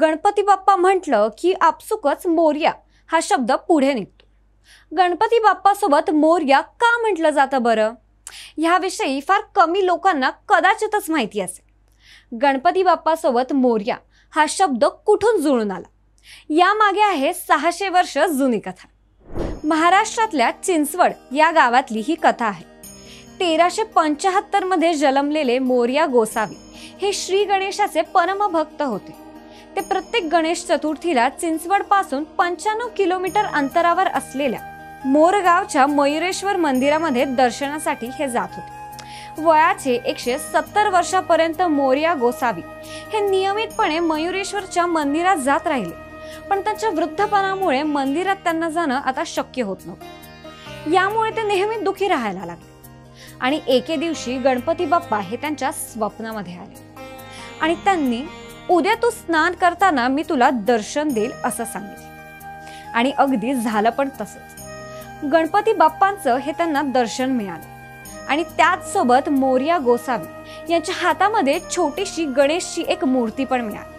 गणपती बाप्पा म्हटलं की आपसुकच मोरया हा शब्द पुढे निघतो। गणपती बाप्पा सोबत मोरया का म्हटलं जातं बरं? ह्याविषयी फार कमी लोकांना कदाचितच माहिती असेल। गणपती बाप्पा सोबत मोरया हा शब्द कुठून जुळून आला, यामागे आहे 600 वर्ष जुनी कथा। महाराष्ट्रातल्या चिंचवड या गावातली ही कथा आहे। 1375 मध्ये जन्मलेले मोरया गोसावी हे श्री गणेशाचे परमभक्त होते। ते प्रत्येक गणेश चतुर्थीला चिंचवड पासून 95 किलोमीटर अंतरावर असलेल्या मोरगावच्या मयुरेश्वर मंदिरामध्ये दर्शनासाठी हे जात होते। वयाचे 170 वर्षापर्यंत मोरया गोसावी हे नियमितपणे मयुरेश्वरच्या मंदिरात जात राहिले, पण त्यांच्या वृद्धपणामुळे मंदिरात त्यांना जाणं आता शक्य होत नव्हतं। यामुळे ते नेहमी दुखी राहायला लागले आणि एके दिवशी गणपती बाप्पा हे त्यांच्या स्वप्नामध्ये आले आणि त्यांनी उद्या तू स्नान करताना मी तुला दर्शन देईल असं सांगितलं। आणि अगदी झालं पण तसंच। गणपती बाप्पांचं हे त्यांना दर्शन मिळालं आणि त्याच सोबत मोरया गोसावी यांच्या हातामध्ये छोटीशी गणेशची एक मूर्ती पण मिळाली।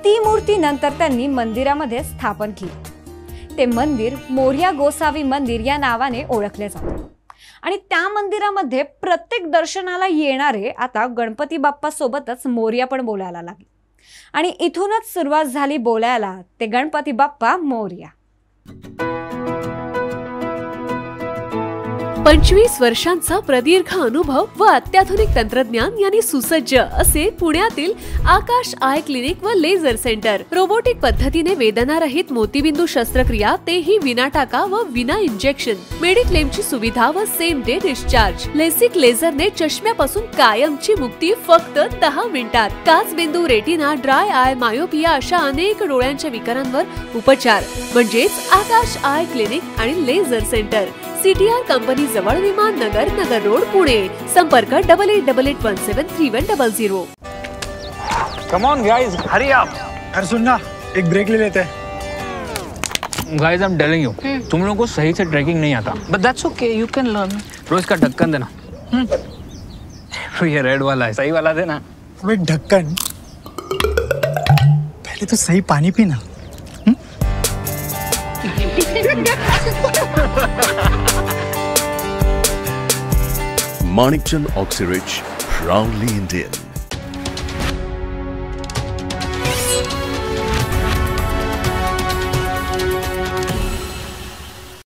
ती मूर्ती नंतर त्यांनी मंदिरामध्ये स्थापन केली। ते मंदिर मोरया गोसावी मंदिर या नावाने ओळखले जाते आणि त्या मंदिरामध्ये प्रत्येक दर्शनाला येणारे आता गणपती बाप्पा सोबतच मोरया पण बोलायला लागले आणि इथूनच सुरुवात झाली बोलायला ते गणपती बाप्पा मोरया। 25 वर्षांचा प्रदीर्घ अनुभव व अत्याधुनिक तंत्रज्ञान यांनी सुसज्ज असे पुण्यातील आकाश आय क्लिनिक व लेझर सेंटर। रोबोटिक पद्धतीने वेदनारहित मोतीबिंदू शस्त्रक्रिया, तेही विना टाका व विना इंजेक्शन। मेडिक्लेमची सुविधा व सेम डे डिस्चार्ज। लेसिक लेझरने चष्म्यापासून कायमची मुक्ती फक्त 10 मिनिटात। काचबिंदू, रेटिना, ड्राय आय, मायोपिया अशा अनेक डोळ्यांच्या विकारांवर उपचार म्हणजेच आकाश आय क्लिनिक आणि लेझर सेंटर। CTR कंपनी जवळ, विमान नगर, नगर रोड, पुणे। संपर्क 8888173100। Come on guys, hurry up. यार सुन ना, एक ब्रेक ले लेते हैं। Guys, I'm telling you, तुम लोगों को सही से ट्रैकिंग नहीं आता। But that's okay, you can learn. रोज का ढक्कन देना। ये रेड वाला है, सही वाला देना। अबे ढक्कन, पहले तो सही पानी पीना। Manikchand Oxyrich, proudly Indian.